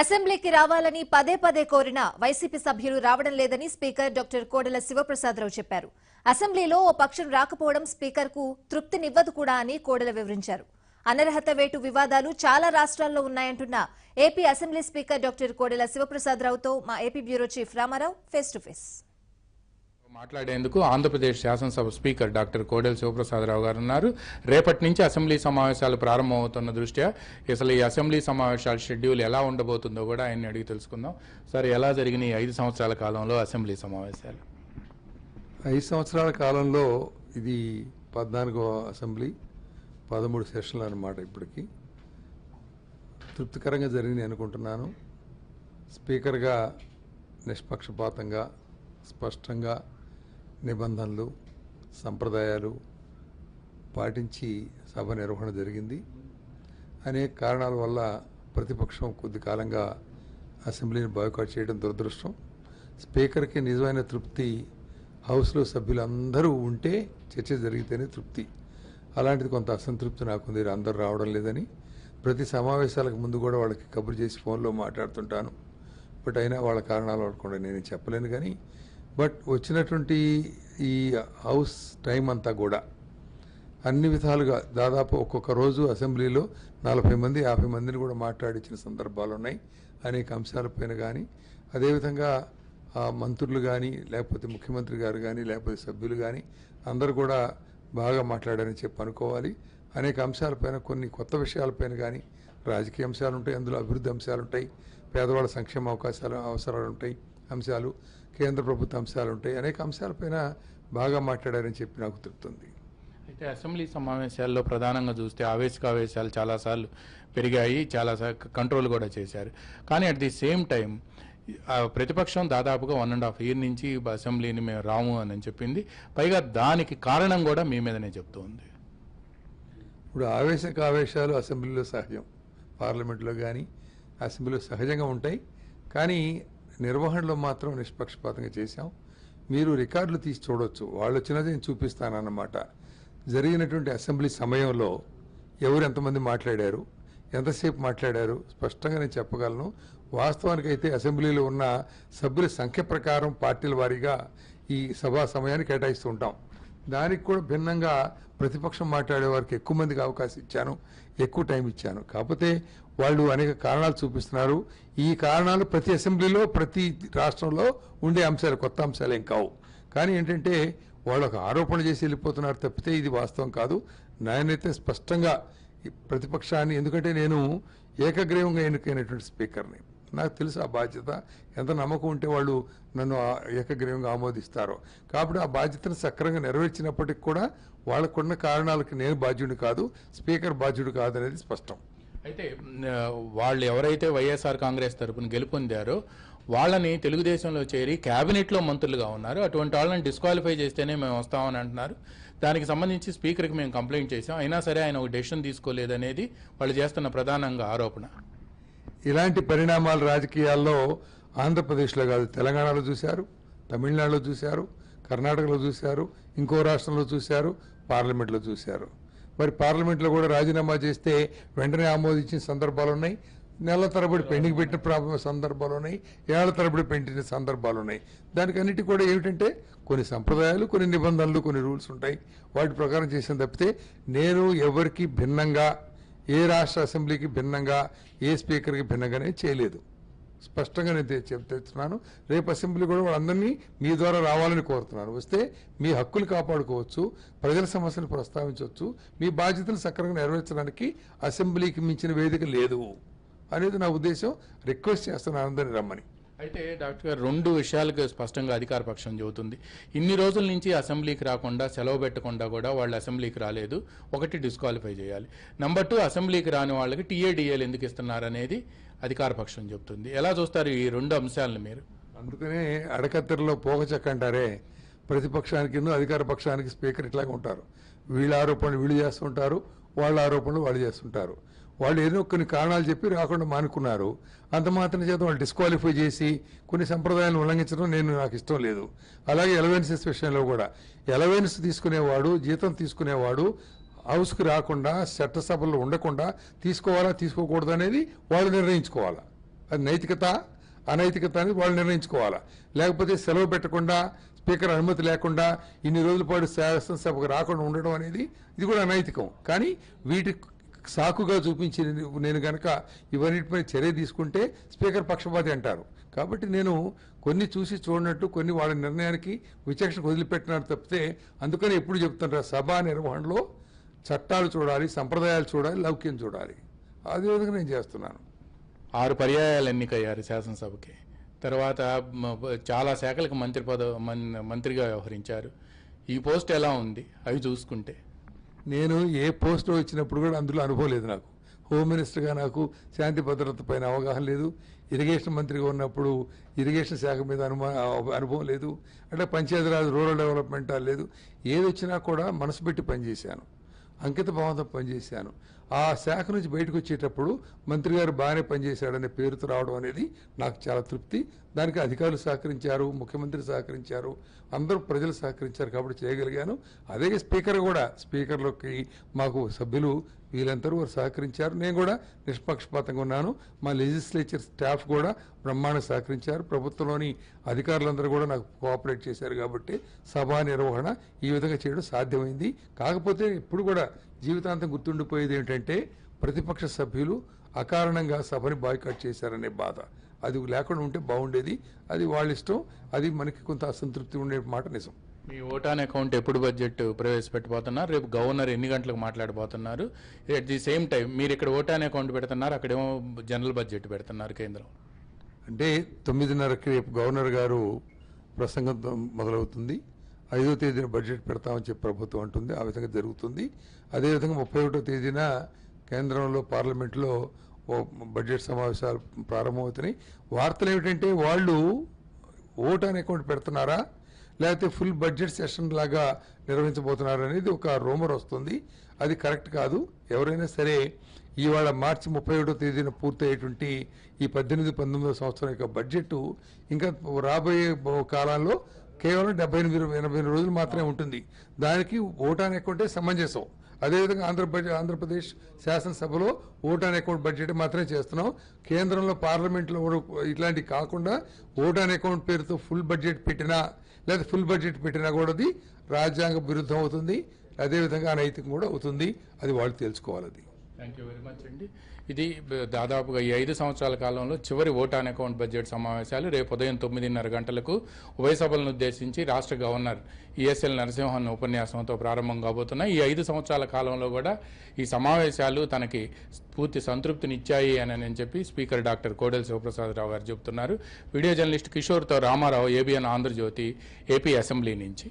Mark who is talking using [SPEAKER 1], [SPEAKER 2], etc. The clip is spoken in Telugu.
[SPEAKER 1] అసెంబ్లీకి రావాలని పదే పదే కోరిన వైసీపీ సభ్యులు రావడం లేదని స్పీకర్ డాక్టర్ కోడెల శివప్రసాదరావు చెప్పారు. అసెంబ్లీలో ఓ పక్షం రాకపోవడం స్పీకర్కు తృప్తినివ్వదు కూడా అని కోడెల వివరించారు. అనర్హత వేటు వివాదాలు చాలా రాష్ట్రాల్లో ఉన్నాయంటున్న AP assembly speaker doctor Kodela శివప్రసాదరావుతో మా AP bureau chief Ramarao face to face
[SPEAKER 2] మాట్లాడేందుకు ఆంధ్రప్రదేశ్ శాసనసభ స్పీకర్ డాక్టర్ కోడెల శివప్రసాదరావు గారు ఉన్నారు. రేపటి నుంచి అసెంబ్లీ సమావేశాలు ప్రారంభమవుతున్న దృష్ట్యా అసలు ఈ అసెంబ్లీ సమావేశాల షెడ్యూల్ ఎలా ఉండబోతుందో కూడా ఆయన్ని అడిగి తెలుసుకుందాం. సార్, ఎలా జరిగినాయి 5 సంవత్సరాల కాలంలో అసెంబ్లీ సమావేశాలు?
[SPEAKER 3] 5 సంవత్సరాల కాలంలో ఇది 14వ అసెంబ్లీ, 13 సెషన్లు అన్నమాట. ఇప్పటికి తృప్తికరంగా జరిగింది అనుకుంటున్నాను. స్పీకర్గా నిష్పక్షపాతంగా, స్పష్టంగా నిబంధనలు, సంప్రదాయాలు పాటించి సభ నిర్వహణ జరిగింది. అనేక కారణాల వల్ల ప్రతిపక్షం కొద్ది కాలంగా అసెంబ్లీని బాయ్కాట్ చేయడం దురదృష్టం. స్పీకర్కి నిజమైన తృప్తి హౌస్లో సభ్యులందరూ ఉంటే చర్చ జరిగితేనే తృప్తి. అలాంటిది కొంత అసంతృప్తి నాకుంది, అందరూ రావడం లేదని. ప్రతి సమావేశాలకు ముందు కూడా వాళ్ళకి కబురు చేసి ఫోన్లో మాట్లాడుతుంటాను. బట్ అయినా వాళ్ళ కారణాలు పడకుండా నేను చెప్పలేను. కానీ బట్ వచ్చినటువంటి ఈ హౌస్ టైం అంతా కూడా అన్ని విధాలుగా దాదాపు ఒక్కొక్క రోజు అసెంబ్లీలో 40 మంది 50 మందిని కూడా మాట్లాడించిన సందర్భాలు ఉన్నాయి. అనేక అంశాలపైన కానీ, అదేవిధంగా మంత్రులు కానీ, లేకపోతే ముఖ్యమంత్రి గారు కానీ, లేకపోతే సభ్యులు కానీ అందరూ కూడా బాగా మాట్లాడారని చెప్పి అనుకోవాలి. అనేక అంశాలపైన, కొన్ని కొత్త విషయాలపైన కానీ, రాజకీయ అంశాలు ఉంటాయి, అందులో అభివృద్ధి అంశాలు ఉంటాయి, పేదవాళ్ళ సంక్షేమ అవసరాలు ఉంటాయి, అంశాలు కేంద్ర ప్రభుత్వ అంశాలు ఉంటాయి. అనేక అంశాలపైన బాగా మాట్లాడారని చెప్పి నాకు తృప్తుంది.
[SPEAKER 2] అయితే అసెంబ్లీ సమావేశాల్లో ప్రధానంగా చూస్తే ఆవేశకావేశాలు చాలాసార్లు పెరిగాయి, చాలాసార్లు కంట్రోల్ కూడా చేశారు. కానీ అట్ ది సేమ్ టైం ప్రతిపక్షం దాదాపుగా 1.5 year నుంచి అసెంబ్లీని మేము రాము అని చెప్పింది. పైగా దానికి కారణం కూడా మీ మీదనే చెప్తూ ఉంది.
[SPEAKER 3] ఇప్పుడు ఆవేశాలు అసెంబ్లీలో సహజం, పార్లమెంట్లో కానీ అసెంబ్లీలో సహజంగా ఉంటాయి. కానీ నిర్వహణలో మాత్రం నిష్పక్షపాతంగా చేశాం. మీరు రికార్డులు తీసి చూడవచ్చు, వాళ్ళు వచ్చినది నేను చూపిస్తానన్నమాట. జరిగినటువంటి అసెంబ్లీ సమయంలో ఎవరు ఎంతమంది మాట్లాడారు, ఎంతసేపు మాట్లాడారు స్పష్టంగా నేను చెప్పగలను. వాస్తవానికైతే అసెంబ్లీలో ఉన్న సభ్యుల సంఖ్య ప్రకారం పార్టీల వారీగా ఈ సభా సమయాన్ని కేటాయిస్తూ ఉంటాం. దానికి కూడా భిన్నంగా ప్రతిపక్షం మాట్లాడే వారికి ఎక్కువ మందికి అవకాశం ఇచ్చాను, ఎక్కువ టైం ఇచ్చాను. కాకపోతే వాళ్ళు అనేక కారణాలు చూపిస్తున్నారు. ఈ కారణాలు ప్రతి అసెంబ్లీలో, ప్రతి రాష్ట్రంలో ఉండే అంశాలు, కొత్త అంశాలు ఏం కావు. కానీ ఏంటంటే వాళ్ళు ఒక ఆరోపణ చేసి వెళ్ళిపోతున్నారు తప్పితే ఇది వాస్తవం కాదు. నేనైతే స్పష్టంగా ప్రతిపక్షాన్ని, ఎందుకంటే నేను ఏకగ్రీవంగా ఎన్నికైనటువంటి స్పీకర్ని, నాకు తెలుసు ఆ బాధ్యత, ఎంత నమ్మకం ఉంటే వాళ్ళు నన్ను ఏకగ్రీవంగా ఆమోదిస్తారో. కాబట్టి ఆ బాధ్యతను సక్రమంగా నెరవేర్చినప్పటికీ కూడా వాళ్ళకున్న కారణాలకి నేను బాధ్యుడు కాదు, స్పీకర్ బాధ్యుడు కాదనేది స్పష్టం.
[SPEAKER 2] అయితే వాళ్ళు ఎవరైతే వైఎస్ఆర్ కాంగ్రెస్ తరపున గెలుపొందారో వాళ్ళని తెలుగుదేశంలో చేరి క్యాబినెట్లో మంత్రులుగా ఉన్నారు. అటువంటి వాళ్ళని డిస్క్వాలిఫై చేస్తేనే మేము వస్తామని అంటున్నారు. దానికి సంబంధించి స్పీకర్కి మేము కంప్లైంట్ చేసాం, అయినా సరే ఆయన ఒక డెసిషన్ తీసుకోలేదనేది వాళ్ళు చేస్తున్న ప్రధానంగా ఆరోపణ.
[SPEAKER 3] ఇలాంటి పరిణామాలు రాజకీయాల్లో ఆంధ్రప్రదేశ్లో కాదు, తెలంగాణలో చూశారు, తమిళనాడులో చూశారు, కర్ణాటకలో చూశారు, ఇంకో రాష్ట్రంలో చూశారు, పార్లమెంట్లో చూశారు. మరి పార్లమెంట్లో కూడా రాజీనామా చేస్తే వెంటనే ఆమోదించిన సందర్భాలు ఉన్నాయి, నెల తరబడి పెండింగ్ పెట్టిన సందర్భాలు ఉన్నాయి, ఏళ్ల తరబడి పెట్టిన సందర్భాలు ఉన్నాయి. దానికి అన్నిటి కూడా ఏమిటంటే కొన్ని సంప్రదాయాలు, కొన్ని నిబంధనలు, కొన్ని రూల్స్ ఉంటాయి. వాటి ప్రకారం చేసిన తప్పితే నేను ఎవరికి భిన్నంగా, ఏ రాష్ట్ర అసెంబ్లీకి భిన్నంగా, ఏ స్పీకర్కి భిన్నంగానే చేయలేదు. స్పష్టంగా నేను చెప్తున్నాను. రేపు అసెంబ్లీ కూడా వాళ్ళందరినీ మీ ద్వారా రావాలని కోరుతున్నాను. వస్తే మీ హక్కులు కాపాడుకోవచ్చు, ప్రజల సమస్యలు ప్రస్తావించవచ్చు, మీ బాధ్యతలు సక్రమంగా నెరవేర్చడానికి అసెంబ్లీకి మించిన వేదిక లేదు అనేది నా ఉద్దేశం. రిక్వెస్ట్ చేస్తున్నాను అందరినీ రమ్మని.
[SPEAKER 2] అయితే డాక్టర్ గారు, 2 విషయాలకు స్పష్టంగా అధికార పక్షం చెబుతుంది. ఇన్ని రోజుల నుంచి అసెంబ్లీకి రాకుండా, సెలవు పెట్టకుండా కూడా వాళ్ళు అసెంబ్లీకి రాలేదు. ఒకటి, డిస్క్వాలిఫై చేయాలి. నెంబర్ 2, అసెంబ్లీకి రాని వాళ్ళకి టీఏడిఏలు ఎందుకు ఇస్తున్నారు అనేది అధికార పక్షం చెబుతుంది. ఎలా చూస్తారు ఈ 2 అంశాలను మీరు?
[SPEAKER 3] అందుకనే అడకత్తెరలో పోగ చెక్క అంటారే, ప్రతిపక్షానికి అధికార పక్షానికి స్పీకర్ ఇట్లాగే ఉంటారు. వీళ్ళ ఆరోపణలు వీళ్ళు చేస్తుంటారు, వాళ్ళ ఆరోపణలు వాళ్ళు చేస్తుంటారు. వాళ్ళు ఏదో కొన్ని కారణాలు చెప్పి రాకుండా మానుకున్నారు. అంత మాత్రం చేత వాళ్ళు డిస్క్వాలిఫై చేసి కొన్ని సంప్రదాయాలను ఉల్లంఘించడం నాకు ఇష్టం లేదు. అలాగే ఎలవెన్సెస్ విషయంలో కూడా ఎలవెన్స్ తీసుకునేవాడు, జీతం తీసుకునేవాడు హౌస్కి రాకుండా చట్టసభల్లో ఉండకుండా తీసుకోవాలా తీసుకోకూడదు అనేది వాళ్ళు నిర్ణయించుకోవాలా. అది నైతికత అనైతికత అనేది వాళ్ళు నిర్ణయించుకోవాలా. లేకపోతే సెలవు పెట్టకుండా స్పీకర్ అనుమతి లేకుండా ఇన్ని రోజుల పాటు శాసనసభకు రాకుండా ఉండడం అనేది ఇది కూడా అనైతికం. కానీ వీటి సాకుగా చూపించి నేను కనుక ఇవన్నిటిపై చర్య తీసుకుంటే స్పీకర్ పక్షపాతి అంటారు. కాబట్టి నేను కొన్ని చూసి చూడనట్టు కొన్ని వాళ్ళ నిర్ణయానికి విచక్షణకు వదిలిపెట్టినారు తప్పితే, అందుకని ఎప్పుడు చెప్తుంటారు సభా నిర్వహణలో చట్టాలు చూడాలి, సంప్రదాయాలు చూడాలి, లౌక్యం చూడాలి. అదేవిధంగా నేను చేస్తున్నాను.
[SPEAKER 2] 6 పర్యాయాలు ఎన్నికయ్యారు శాసనసభకి. తర్వాత చాలా శాఖలకు మంత్రిగా వ్యవహరించారు. ఈ పోస్ట్ ఎలా ఉంది అవి చూసుకుంటే?
[SPEAKER 3] నేను ఏ పోస్ట్లో వచ్చినప్పుడు కూడా అందులో అనుభవం లేదు. నాకు హోమ్ మినిస్టర్గా నాకు శాంతి భద్రత పైన అవగాహన లేదు. ఇరిగేషన్ మంత్రిగా ఉన్నప్పుడు ఇరిగేషన్ శాఖ మీద అనుభవం లేదు. అంటే పంచాయతీరాజ్ రూరల్ డెవలప్మెంట్ లేదు. ఏది వచ్చినా కూడా మనసు పెట్టి పనిచేశాను, అంకిత భావంతో పనిచేశాను. ఆ శాఖ నుంచి బయటకు వచ్చేటప్పుడు మంత్రి గారు బాగానే పనిచేశాడనే పేరుతో రావడం అనేది నాకు చాలా తృప్తి. దానికి అధికారులు సహకరించారు, ముఖ్యమంత్రి సహకరించారు, అందరూ ప్రజలు సహకరించారు కాబట్టి చేయగలిగాను. అదే స్పీకర్ కూడా, స్పీకర్లోకి మాకు సభ్యులు వీళ్ళందరూ వారు సహకరించారు. నేను కూడా నిష్పక్షపాతంగా ఉన్నాను. మా లెజిస్లేచర్ స్టాఫ్ కూడా బ్రహ్మాండ సహకరించారు. ప్రభుత్వంలోని అధికారులందరూ కూడా నాకు కోఆపరేట్ చేశారు. కాబట్టి సభా నిర్వహణ ఈ విధంగా చేయడం సాధ్యమైంది. కాకపోతే ఇప్పుడు కూడా జీవితాంతం గుర్తుండిపోయేది ఏంటంటే ప్రతిపక్ష సభ్యులు అకారణంగా సభని బాయ్కాట్ చేశారనే బాధ. అది లేకుండా ఉంటే బాగుండేది. అది వాళ్ళ ఇష్టం. అది మనకి కొంత అసంతృప్తి ఉండే మాట నిజం.
[SPEAKER 2] మీ ఓటాన్ అకౌంట్ ఎప్పుడు బడ్జెట్ ప్రవేశపెట్టబోతున్నారు? రేపు గవర్నర్ ఎన్ని గంటలకు మాట్లాడబోతున్నారు? ఎట్ ది సేమ్ టైం మీరు ఇక్కడ ఓటాన్ అకౌంట్ పెడుతున్నారు, అక్కడేమో జనరల్ బడ్జెట్ పెడుతున్నారు కేంద్రం.
[SPEAKER 3] అంటే 9:30కి రేపు గవర్నర్ గారు ప్రసంగం మొదలవుతుంది. 5వ తేదీన బడ్జెట్ పెడతామని చెప్పి ప్రభుత్వం అంటుంది. ఆ విధంగా జరుగుతుంది. అదేవిధంగా 31వ తేదీన కేంద్రంలో పార్లమెంట్లో బడ్జెట్ సమావేశాలు ప్రారంభమవుతున్నాయి. వార్తలు ఏమిటంటే వాళ్ళు ఓటాన్ అకౌంట్ పెడుతున్నారా లేకపోతే ఫుల్ బడ్జెట్ సెషన్ లాగా నిర్వహించబోతున్నారు అనేది ఒక రూమర్ వస్తుంది. అది కరెక్ట్ కాదు. ఎవరైనా సరే ఇవాళ మార్చి 31వ తేదీన పూర్తయ్యేటువంటి ఈ 18-19వ సంవత్సరం యొక్క బడ్జెట్ ఇంకా రాబోయే కాలంలో కేవలం 78-80 రోజులు మాత్రమే ఉంటుంది. దానికి ఓటాన్ అకౌంటే సమంజసం. అదేవిధంగా ఆంధ్రప్రదేశ్ శాసనసభలో ఓటాన్ అకౌంట్ బడ్జెట్ మాత్రమే చేస్తున్నాం. కేంద్రంలో పార్లమెంట్లో ఇట్లాంటివి కాకుండా ఓటాన్ అకౌంట్ పేరుతో ఫుల్ బడ్జెట్ పెట్టినా లేదా ఫుల్ బడ్జెట్ పెట్టినా కూడా అది రాజ్యాంగ విరుద్ధం అవుతుంది. అదేవిధంగా అనైతికం కూడా అవుతుంది. అది వాళ్ళు తెలుసుకోవాలి. అది
[SPEAKER 2] థ్యాంక్ యూ వెరీ మచ్ అండి. ఇది దాదాపుగా ఈ 5 సంవత్సరాల కాలంలో చివరి ఓటాన్ అకౌంట్ బడ్జెట్ సమావేశాలు రేపు ఉదయం 9:30 గంటలకు ఉభయ సభలను ఉద్దేశించి రాష్ట్ర గవర్నర్ ఈఎస్ఎల్ నరసింహన్ ఉపన్యాసంతో ప్రారంభం కాబోతున్నాయి. ఈ 5 సంవత్సరాల కాలంలో కూడా ఈ సమావేశాలు తనకి పూర్తి సంతృప్తినిచ్చాయి అని చెప్పి స్పీకర్ డాక్టర్ కోడెల శివప్రసాదరావు గారు చెబుతున్నారు. వీడియో జర్నలిస్ట్ కిషోర్తో Ramarao, ABN Andhra Jyothi, AP assembly నుంచి.